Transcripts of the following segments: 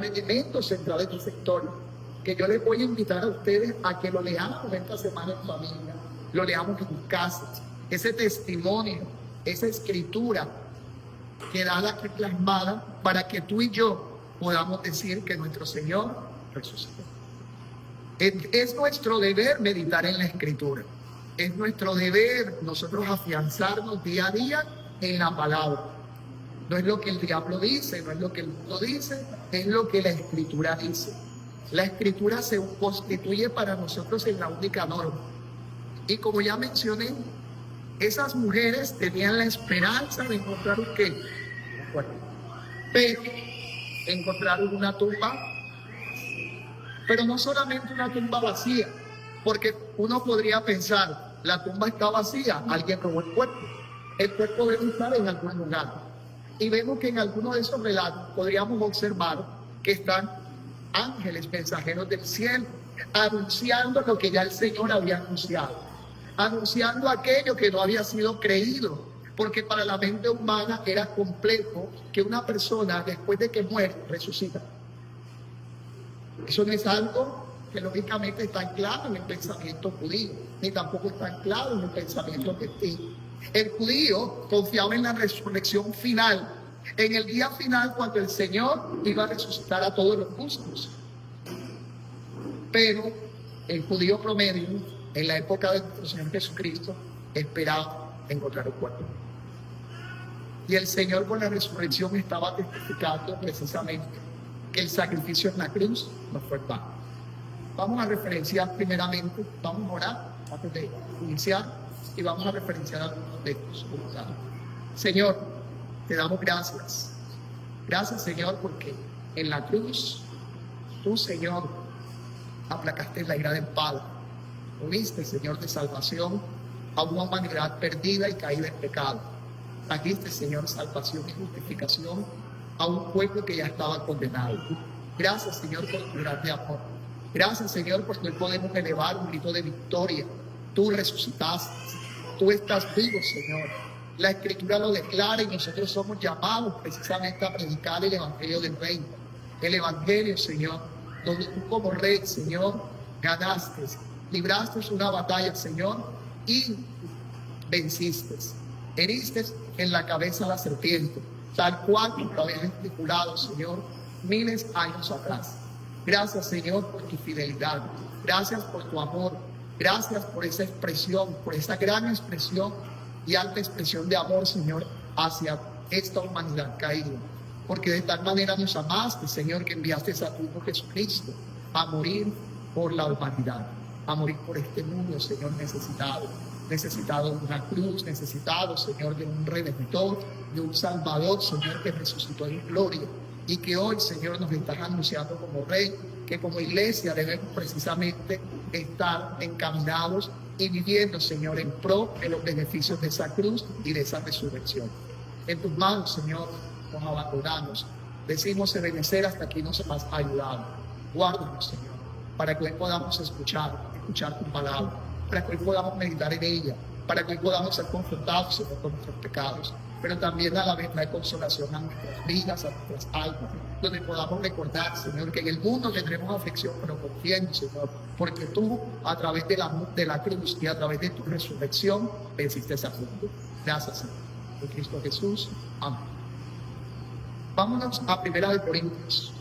elemento central de esta historia, que yo les voy a invitar a ustedes a que lo leamos esta semana en familia, lo leamos en sus casas, ese testimonio, esa escritura quedada aquí plasmada para que tú y yo podamos decir que nuestro Señor resucitó. Es nuestro deber meditar en la escritura. Es nuestro deber nosotros afianzarnos día a día en la palabra. No es lo que el diablo dice, no es lo que el mundo dice, es lo que la escritura dice. La escritura se constituye para nosotros en la única norma. Y como ya mencioné, esas mujeres tenían la esperanza de encontrar un qué. Pero encontraron una tumba, pero no solamente una tumba vacía, porque uno podría pensar, la tumba está vacía, alguien robó el cuerpo debe estar en algún lugar. Y vemos que en alguno de esos relatos podríamos observar que están ángeles mensajeros del cielo, anunciando lo que ya el Señor había anunciado, anunciando aquello que no había sido creído, porque para la mente humana era complejo que una persona después de que muere resucita. Eso no es algo que lógicamente está anclado en el pensamiento judío, ni tampoco está anclado en el pensamiento testigo. El judío confiaba en la resurrección final, en el día final cuando el Señor iba a resucitar a todos los justos. Pero el judío promedio, en la época de nuestro Señor Jesucristo, esperaba encontrar el cuerpo. Y el Señor con la resurrección estaba testificando precisamente que el sacrificio en la cruz no fue en vano. Vamos a referenciar primeramente, vamos a orar antes de iniciar y vamos a referenciar algunos de estos. Señor, te damos gracias. Gracias, Señor, porque en la cruz tú, Señor, aplacaste la ira del Padre. Uniste, Señor, de salvación a una humanidad perdida y caída en pecado. Trajiste, Señor, salvación y justificación a un pueblo que ya estaba condenado. Gracias, Señor, por tu grande amor. Gracias, Señor, porque hoy podemos elevar un grito de victoria. Tú resucitaste. Tú estás vivo, Señor. La Escritura lo declara y nosotros somos llamados precisamente a predicar el Evangelio del Reino. El Evangelio, Señor, donde tú como Rey, Señor, ganaste, libraste una batalla, Señor, y venciste. Heriste en la cabeza a la serpiente, tal cual lo habías estipulado, Señor, miles de años atrás. Gracias, Señor, por tu fidelidad. Gracias por tu amor. Gracias por esa expresión, por esa gran expresión y alta expresión de amor, Señor, hacia esta humanidad caída. Porque de tal manera nos amaste, Señor, que enviaste a tu Hijo Jesucristo a morir por la humanidad, a morir por este mundo, Señor, necesitado de una cruz, necesitado, Señor, de un Redentor, de un Salvador, Señor, que resucitó en gloria. Y que hoy, Señor, nos estás anunciando como Rey, que como iglesia debemos precisamente estar encaminados y viviendo, Señor, en pro de los beneficios de esa cruz y de esa resurrección. En tus manos, Señor, nos abandonamos. Decimos obedecer hasta aquí nos has ayudado. Guárdanos, Señor, para que hoy podamos escuchar tu palabra, para que hoy podamos meditar en ella, para que hoy podamos ser confrontados, Señor, con nuestros pecados, pero también a la vez traer consolación a nuestras vidas, a nuestras almas, donde podamos recordar, Señor, que en el mundo tendremos aflicción, pero confiemos, Señor, porque tú, a través de la cruz y a través de tu resurrección, venciste esa mundo. Gracias, Señor. En Cristo Jesús. Amén. Vámonos a 1 Corintios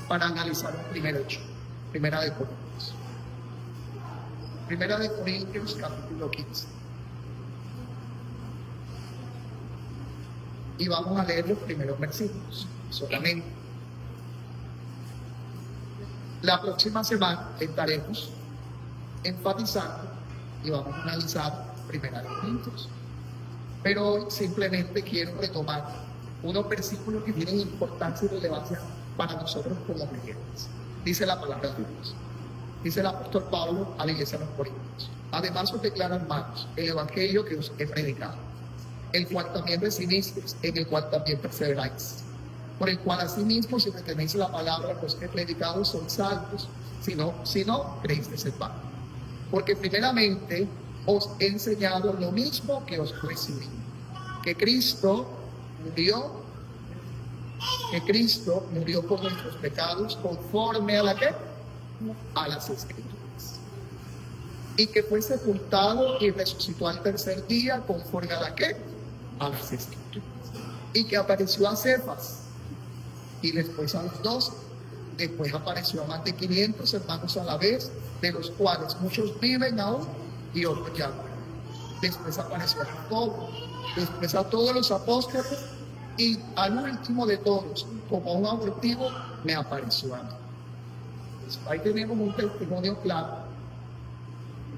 para analizar un primer hecho. 1 Corintios. 1 Corintios, capítulo 15. Y vamos a leer los primeros versículos solamente. La próxima semana estaremos enfatizando y vamos a analizar 1 Corintios. Pero hoy simplemente quiero retomar unos versículos que tienen importancia y relevancia para nosotros como creyentes. Dice la palabra de Dios. Dice el apóstol Pablo a la iglesia de los Corintios: además os declaro, hermanos, el evangelio que os he predicado, el cual también recibisteis, en el cual también perseveráis, por el cual asimismo, si retenéis la palabra que os he predicado, sois salvos, si no creísteis en vano. Porque primeramente os he enseñado lo mismo que os recibí, que Cristo murió que Cristo murió por nuestros pecados conforme a la ¿qué? A las Escrituras. Y que fue sepultado y resucitó al tercer día conforme a la ¿qué? A las Escrituras. Y que apareció a Cefas y después a los 12. Después apareció a más de 500 hermanos a la vez, de los cuales muchos viven aún y otros ya mueren. Después apareció a Jacobo, después a todos los apóstoles y al último de todos, como un abortivo, me apareció a mí. Ahí tenemos un testimonio claro.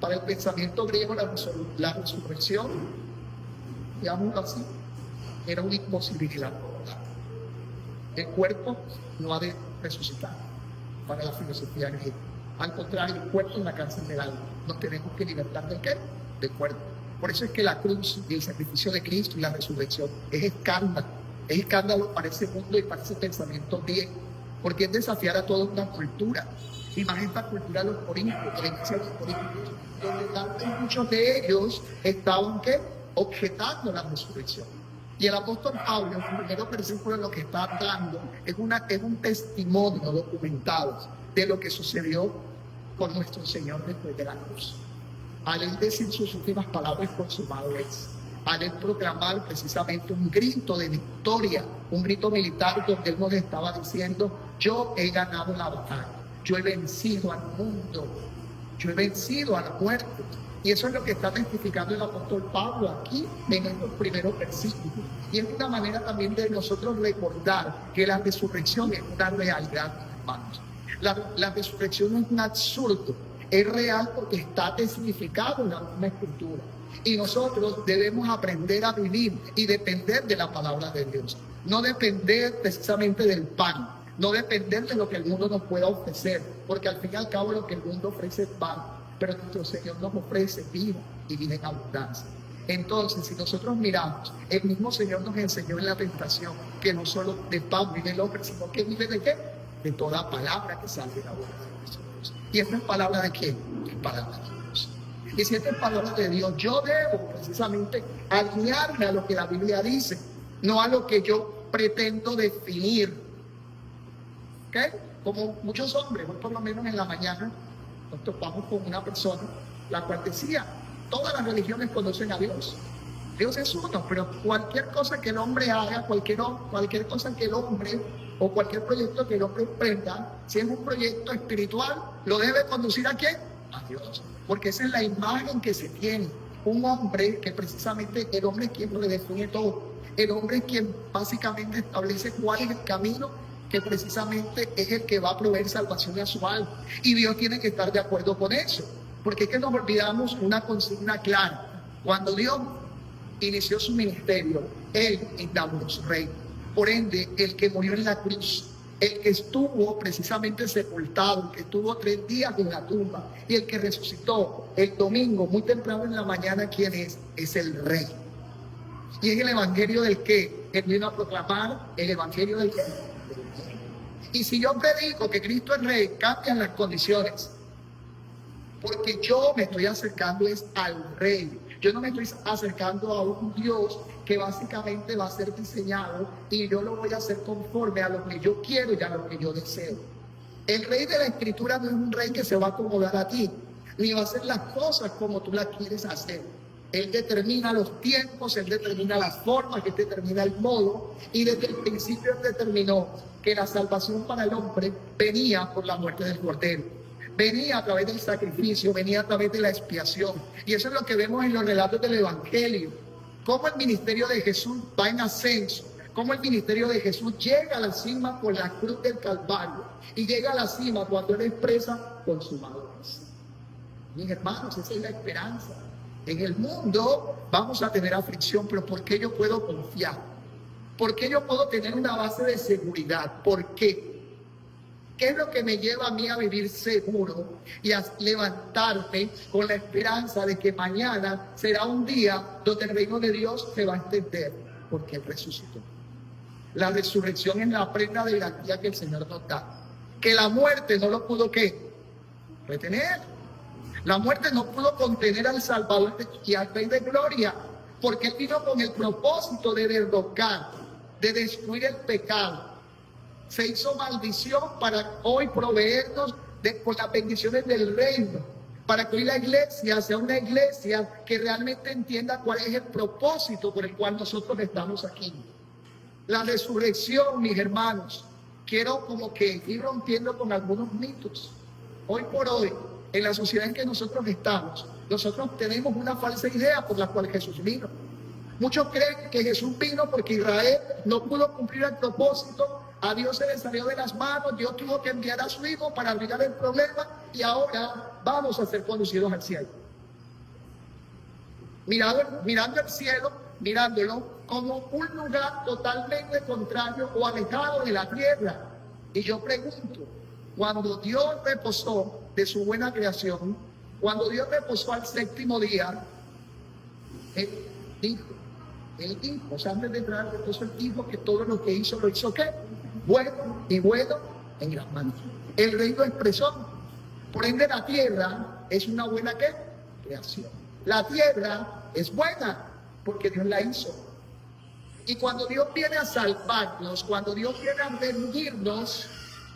Para el pensamiento griego, la resurrección, digámoslo así, era una imposibilidad. El cuerpo no ha de resucitar para la filosofía griega. Al contrario, el cuerpo es la cárcel del alma. Nos tenemos que libertar ¿del qué? Del cuerpo. Por eso es que la cruz y el sacrificio de Cristo y la resurrección es escándalo. Es escándalo para ese mundo y para ese pensamiento griego. Porque es desafiar a toda una cultura. Y más esta cultura de los corintios, donde muchos de ellos estaban ¿qué? Objetando la resurrección. Y el apóstol Pablo, en el primero versículo, lo que está dando es un testimonio documentado de lo que sucedió con nuestro Señor después de la cruz. Al él decir sus últimas palabras, consumado es. Al él proclamar precisamente un grito de victoria, un grito militar donde él nos estaba diciendo: yo he ganado la batalla, yo he vencido al mundo, yo he vencido a la muerte. Y eso es lo que está testificando el apóstol Pablo aquí en estos primeros versículos. Y es una manera también de nosotros recordar que la resurrección es una realidad, hermanos. La resurrección no es un absurdo, es real porque está testificado en la misma Escritura. Y nosotros debemos aprender a vivir y depender de la palabra de Dios. No depender precisamente del pan, no depender de lo que el mundo nos pueda ofrecer, porque al fin y al cabo lo que el mundo ofrece es pan. Pero nuestro Señor nos ofrece vida y vida en abundancia. Entonces, si nosotros miramos, el mismo Señor nos enseñó en la tentación que no solo de pan vive el hombre, sino que vive ¿de qué? De toda palabra que sale de la boca de Dios. ¿Y esta es palabra de quién? Es palabra de Dios. Y si esta es palabra de Dios, yo debo precisamente alinearme a lo que la Biblia dice, no a lo que yo pretendo definir. ¿Ok? Como muchos hombres, hoy por lo menos en la mañana, nos topamos con una persona la cual decía: todas las religiones conocen a Dios. Dios es uno, pero cualquier cosa que el hombre haga, cualquier cosa que el hombre o cualquier proyecto que el hombre emprenda, si es un proyecto espiritual, lo debe conducir ¿a quién? A Dios. Porque esa es la imagen que se tiene. Un hombre que precisamente el hombre es quien lo define todo. El hombre es quien básicamente establece cuál es el camino que precisamente es el que va a proveer salvación a su alma. Y Dios tiene que estar de acuerdo con eso. Porque es que nos olvidamos una consigna clara. Cuando Dios inició su ministerio, Él inauguró su reino. Por ende, el que murió en la cruz, el que estuvo precisamente sepultado, el que estuvo 3 días en la tumba y el que resucitó el domingo muy temprano en la mañana, ¿quién es? Es el Rey. Y es el evangelio del que Él vino a proclamar, el evangelio del que. Y si yo predico que Cristo es Rey, cambian las condiciones. Porque yo me estoy acercando es al Rey. Yo no me estoy acercando a un Dios que básicamente va a ser diseñado y yo lo voy a hacer conforme a lo que yo quiero y a lo que yo deseo. El Rey de la Escritura no es un Rey que se va a acomodar a ti, ni va a hacer las cosas como tú las quieres hacer. Él determina los tiempos, Él determina las formas, Él determina el modo, y desde el principio Él determinó que la salvación para el hombre venía por la muerte del Cordero. Venía a través del sacrificio, venía a través de la expiación. Y eso es lo que vemos en los relatos del Evangelio. Cómo el ministerio de Jesús va en ascenso. Cómo el ministerio de Jesús llega a la cima por la cruz del Calvario. Y llega a la cima cuando Él expresa consumado es. Mis hermanos, esa es la esperanza. En el mundo vamos a tener aflicción, pero ¿por qué yo puedo confiar? ¿Por qué yo puedo tener una base de seguridad? ¿Por qué? ¿Qué es lo que me lleva a mí a vivir seguro y a levantarme con la esperanza de que mañana será un día donde el reino de Dios se va a extender? Porque Él resucitó. La resurrección es la prenda de garantía que el Señor nos da. Que la muerte no lo pudo ¿qué? Retener. La muerte no pudo contener al Salvador y al Rey de Gloria, porque Él vino con el propósito de derrocar, de destruir el pecado, se hizo maldición para hoy proveernos con las bendiciones del reino, para que hoy la iglesia sea una iglesia que realmente entienda cuál es el propósito por el cual nosotros estamos aquí. La resurrección, mis hermanos, quiero como que ir rompiendo con algunos mitos. Hoy por hoy, en la sociedad en que nosotros estamos, nosotros tenemos una falsa idea por la cual Jesús vino. Muchos creen que Jesús vino porque Israel no pudo cumplir el propósito, a Dios se le salió de las manos, Dios tuvo que enviar a su hijo para arreglar el problema y ahora vamos a ser conducidos al cielo. Mirando el cielo, mirándolo como un lugar totalmente contrario o alejado de la tierra. Y yo pregunto, cuando Dios reposó de su buena creación, cuando Dios reposó al séptimo día, Él dijo, o sea, antes de entrar al reposo, Él dijo que todo lo que hizo, lo hizo ¿qué? Bueno y bueno en gran manera. El rey lo expresó. Por ende, la tierra es una buena ¿qué? Creación. La tierra es buena porque Dios la hizo. Y cuando Dios viene a salvarnos, cuando Dios viene a rendirnos,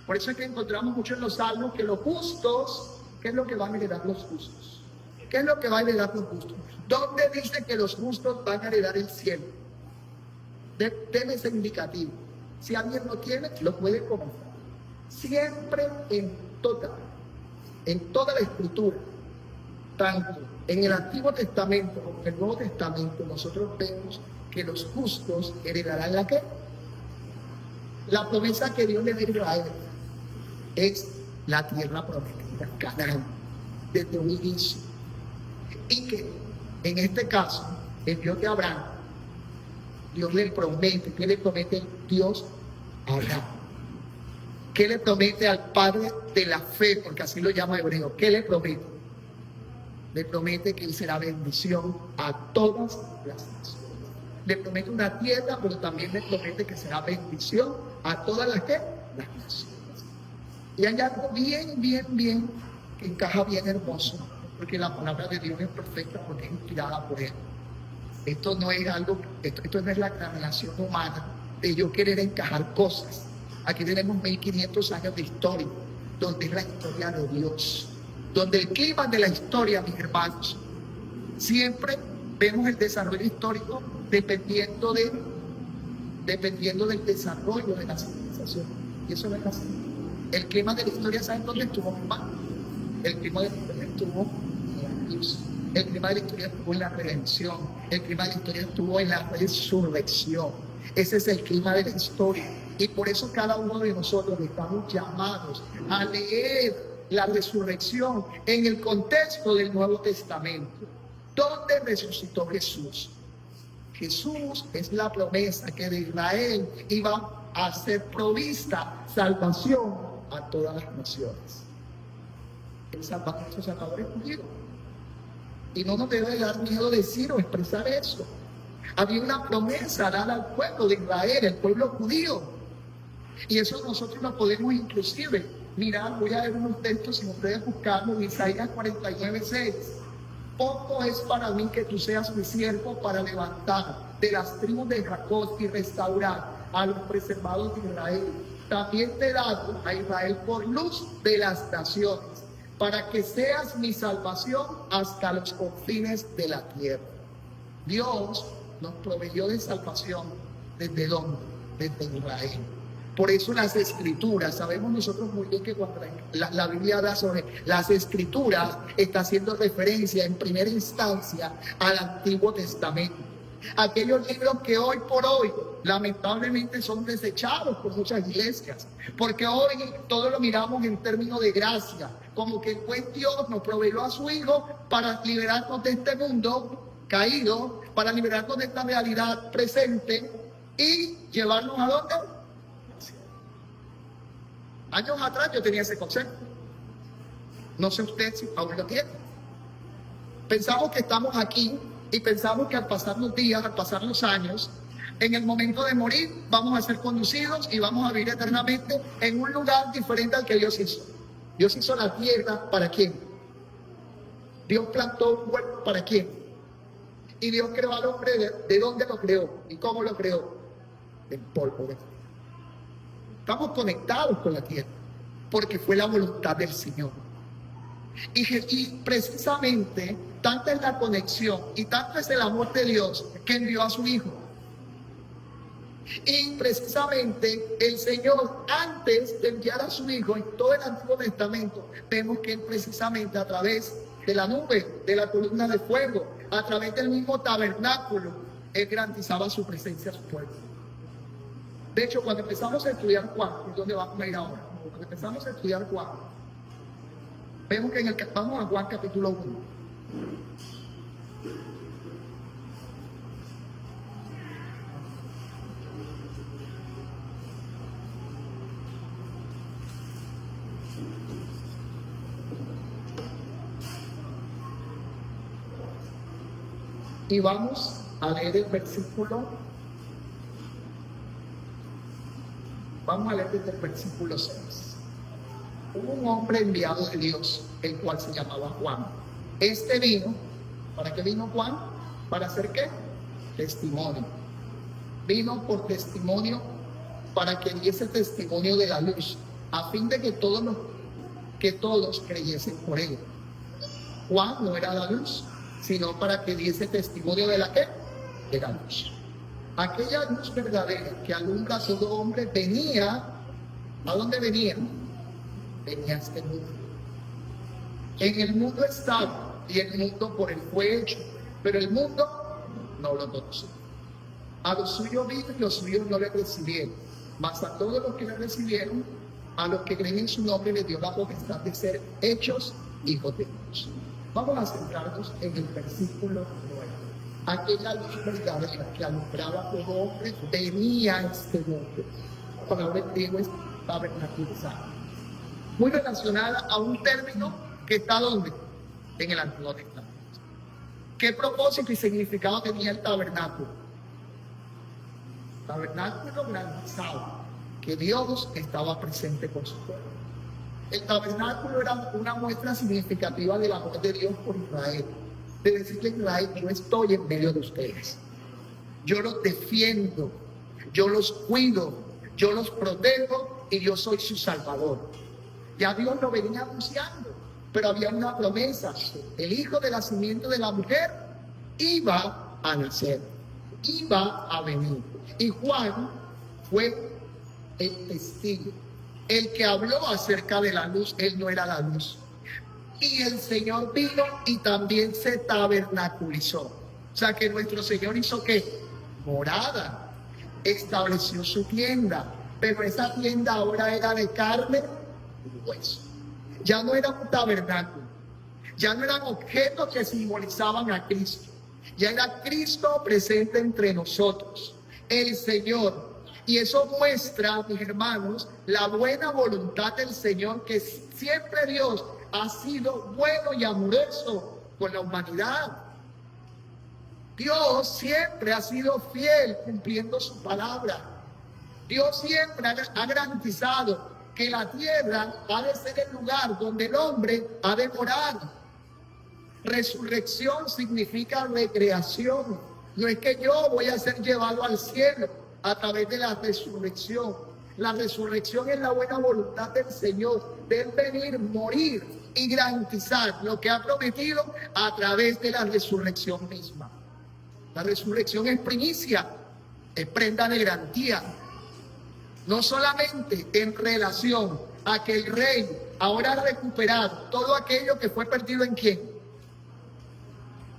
por eso es que encontramos mucho en los salmos que los justos, ¿qué es lo que van a heredar los justos? ¿Qué es lo que van a heredar los justos? ¿Dónde dice que los justos van a heredar el cielo? Deme ese indicativo. Si alguien lo tiene, lo puede comentar. Siempre en toda la escritura, tanto en el Antiguo Testamento como en el Nuevo Testamento, nosotros vemos que los justos heredarán ¿la qué? La promesa que Dios le dio a Israel es la tierra prometida, Canaán, desde un inicio. Y que en este caso, el Dios de Abraham, Dios le promete, ¿qué le promete Dios a Abraham? ¿Qué le promete al padre de la fe? Porque así lo llama Hebreo. ¿Qué le promete? Le promete que él será bendición a todas las naciones. Le promete una tierra, pero también le promete que será bendición a todas las naciones. Y hay algo bien, que encaja bien hermoso, porque la palabra de Dios es perfecta, porque es inspirada por Él. Esto no es algo, esto no es la revelación humana de yo querer encajar cosas. Aquí tenemos 1500 años de historia, donde es la historia de Dios, donde el clima de la historia, mis hermanos, siempre vemos el desarrollo histórico dependiendo del desarrollo de la civilización. Y eso no es así. El clima de la historia, ¿saben dónde estuvo, hermano? El clima de la historia estuvo en la cruz. El clima de la historia estuvo en la redención. El clima de la historia estuvo en la resurrección. Ese es el clima de la historia. Y por eso cada uno de nosotros estamos llamados a leer la resurrección en el contexto del Nuevo Testamento. ¿Dónde resucitó Jesús? Jesús es la promesa que de Israel iba a ser provista salvación a todas las naciones. El Salvador es judío. Y no nos debe dar miedo decir o expresar eso. Había una promesa dada al pueblo de Israel, el pueblo judío. Y eso nosotros lo podemos inclusive mirar. Voy a ver unos textos, si ustedes buscarlo, Isaías 49:6. Poco es para mí que tú seas mi siervo para levantar de las tribus de Jacob y restaurar a los preservados de Israel. También te he dado a Israel por luz de las naciones, para que seas mi salvación hasta los confines de la tierra. Dios nos proveyó de salvación. ¿Desde dónde? Desde Israel. Por eso las escrituras, sabemos nosotros muy bien que cuando la Biblia habla sobre las escrituras, está haciendo referencia en primera instancia al Antiguo Testamento. Aquellos libros que hoy por hoy lamentablemente son desechados por muchas iglesias, porque hoy todo lo miramos en términos de gracia, como que el buen Dios nos proveyó a su Hijo para liberarnos de este mundo caído, para liberarnos de esta realidad presente y llevarnos ¿a dónde? Años atrás yo tenía ese concepto. No sé usted si aún lo tiene. Pensamos que estamos aquí y pensamos que al pasar los días, al pasar los años, en el momento de morir vamos a ser conducidos y vamos a vivir eternamente en un lugar diferente al que Dios hizo. Dios hizo la tierra ¿para quién? Dios plantó un huerto ¿para quién? Y Dios creó al hombre. ¿De dónde lo creó? ¿Y cómo lo creó? Del polvo de tierra. Estamos conectados con la tierra, porque fue la voluntad del Señor. Y precisamente, tanta es la conexión y tanto es el amor de Dios que envió a su Hijo. Y precisamente el Señor, antes de enviar a su Hijo, en todo el Antiguo Testamento, vemos que Él precisamente a través de la nube, de la columna de fuego, a través del mismo tabernáculo, Él garantizaba su presencia a su pueblo. De hecho, cuando empezamos a estudiar Juan, ¿y dónde vamos a ir ahora? Cuando empezamos a estudiar Juan, vemos que vamos a Juan capítulo 1. Y vamos a leer el versículo. Vamos a leer desde el versículo 6. Hubo un hombre enviado de Dios, el cual se llamaba Juan. Este vino, ¿para qué vino Juan? ¿Para hacer qué? Testimonio. Vino por testimonio, para que diese testimonio de la luz, a fin de que todos creyesen por él. Juan no era la luz, sino para que diese testimonio de la ¿qué? De la luz. Aquella luz verdadera que alumbra a todo hombre venía. ¿A dónde venía? Venía a este mundo. En el mundo estaba, y el mundo por él fue hecho, pero el mundo no lo conoció. A los suyos vino y los suyos no le recibieron, mas a todos los que le recibieron, a los que creen en su nombre, les dio la potestad de ser hechos hijos de Dios. Vamos a centrarnos en el versículo 9. Aquella luz verdadera que alumbraba a todo hombre venía a este mundo. La palabra en griego es tabernaculizar, muy relacionada a un término que está ¿dónde? En el Antiguo Testamento. ¿Qué propósito y significado tenía el tabernáculo? Tabernáculo garantizado que Dios estaba presente con su pueblo. El tabernáculo era una muestra significativa del amor de Dios por Israel. De decirle a Israel: yo estoy en medio de ustedes. Yo los defiendo, yo los cuido, yo los protejo y yo soy su salvador. Ya Dios lo venía anunciando, pero había una promesa: el hijo de la simiente de la mujer iba a nacer, iba a venir. Y Juan fue el testigo, el que habló acerca de la luz. Él no era la luz. Y el Señor vino y también se tabernaculizó. O sea que nuestro Señor hizo ¿qué? Morada. Estableció su tienda. Pero esa tienda ahora era de carne y hueso. Ya no era un tabernáculo. Ya no eran objetos que simbolizaban a Cristo. Ya era Cristo presente entre nosotros, el Señor. Y eso muestra, mis hermanos, la buena voluntad del Señor, que siempre Dios ha sido bueno y amoroso con la humanidad. Dios siempre ha sido fiel cumpliendo su palabra. Dios siempre ha garantizado que la tierra ha de ser el lugar donde el hombre ha de morar. Resurrección significa recreación. No es que yo voy a ser llevado al cielo a través de la resurrección. La resurrección es la buena voluntad del Señor, de Él venir, morir y garantizar lo que ha prometido a través de la resurrección misma. La resurrección es primicia, es prenda de garantía. No solamente en relación a que el rey ahora ha recuperado todo aquello que fue perdido ¿en quién?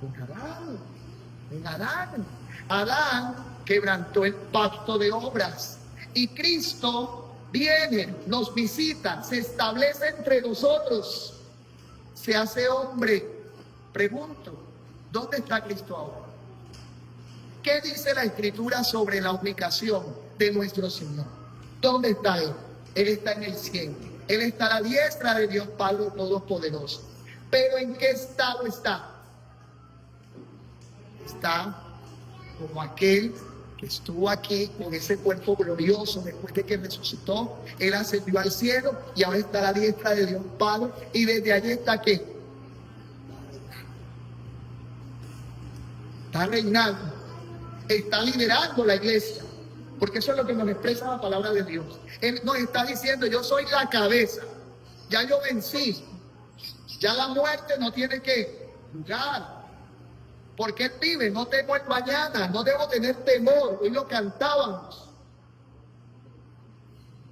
En Adán. En Adán. Adán quebrantó el pacto de obras. Y Cristo viene, nos visita, se establece entre nosotros, se hace hombre. Pregunto, ¿dónde está Cristo ahora? ¿Qué dice la Escritura sobre la ubicación de nuestro Señor? ¿Dónde está Él? Él está en el cielo. Él está a la diestra de Dios Padre Todopoderoso. ¿Pero en qué estado está? Está como aquel que estuvo aquí con ese cuerpo glorioso después de que resucitó. Él ascendió al cielo y ahora está a la diestra de Dios Padre. Y desde allí está ¿qué? Está reinando. Está liderando la iglesia. Porque eso es lo que nos expresa la palabra de Dios. Él nos está diciendo, yo soy la cabeza, ya yo vencí, ya la muerte no tiene que jugar. Porque Él vive, no temo el mañana, no debo tener temor. Hoy lo cantábamos.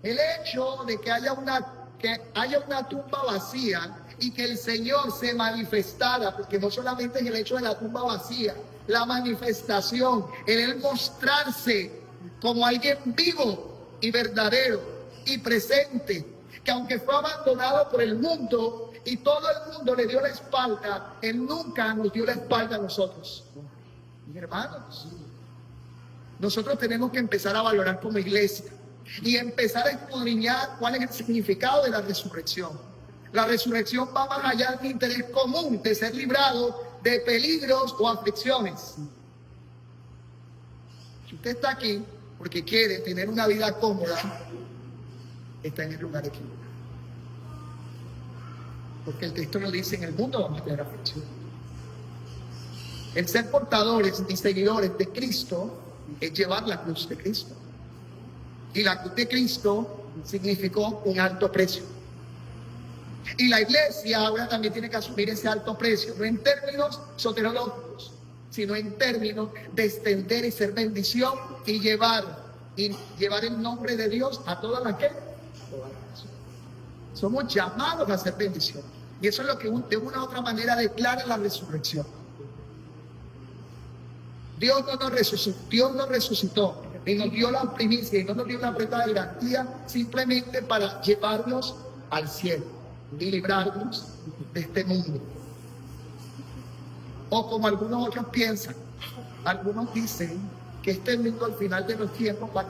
El hecho de que haya una tumba vacía y que el Señor se manifestara, porque no solamente es el hecho de la tumba vacía, la manifestación, el Él mostrarse como alguien vivo y verdadero y presente, que aunque fue abandonado por el mundo y todo el mundo le dio la espalda, Él nunca nos dio la espalda a nosotros. Mis hermanos, nosotros tenemos que empezar a valorar como iglesia y empezar a escudriñar cuál es el significado de la resurrección. La resurrección va más allá del interés común de ser librado de peligros o aflicciones. Si usted está aquí porque quiere tener una vida cómoda, está en el lugar equivocado. Porque el texto nos dice, en el mundo vamos a tener aflicción. El ser portadores y seguidores de Cristo es llevar la cruz de Cristo. Y la cruz de Cristo significó un alto precio. Y la iglesia ahora también tiene que asumir ese alto precio, no en términos soterológicos, sino en términos de extender y ser bendición y llevar el nombre de Dios a todas las que somos llamados a ser bendición. Y eso es lo que de una u otra manera declara la resurrección. Dios no nos resucitó y nos dio la primicia y no nos dio una prenda de garantía simplemente para llevarnos al cielo y librarnos de este mundo. O como algunos otros piensan, algunos dicen que este mundo al final de los tiempos va a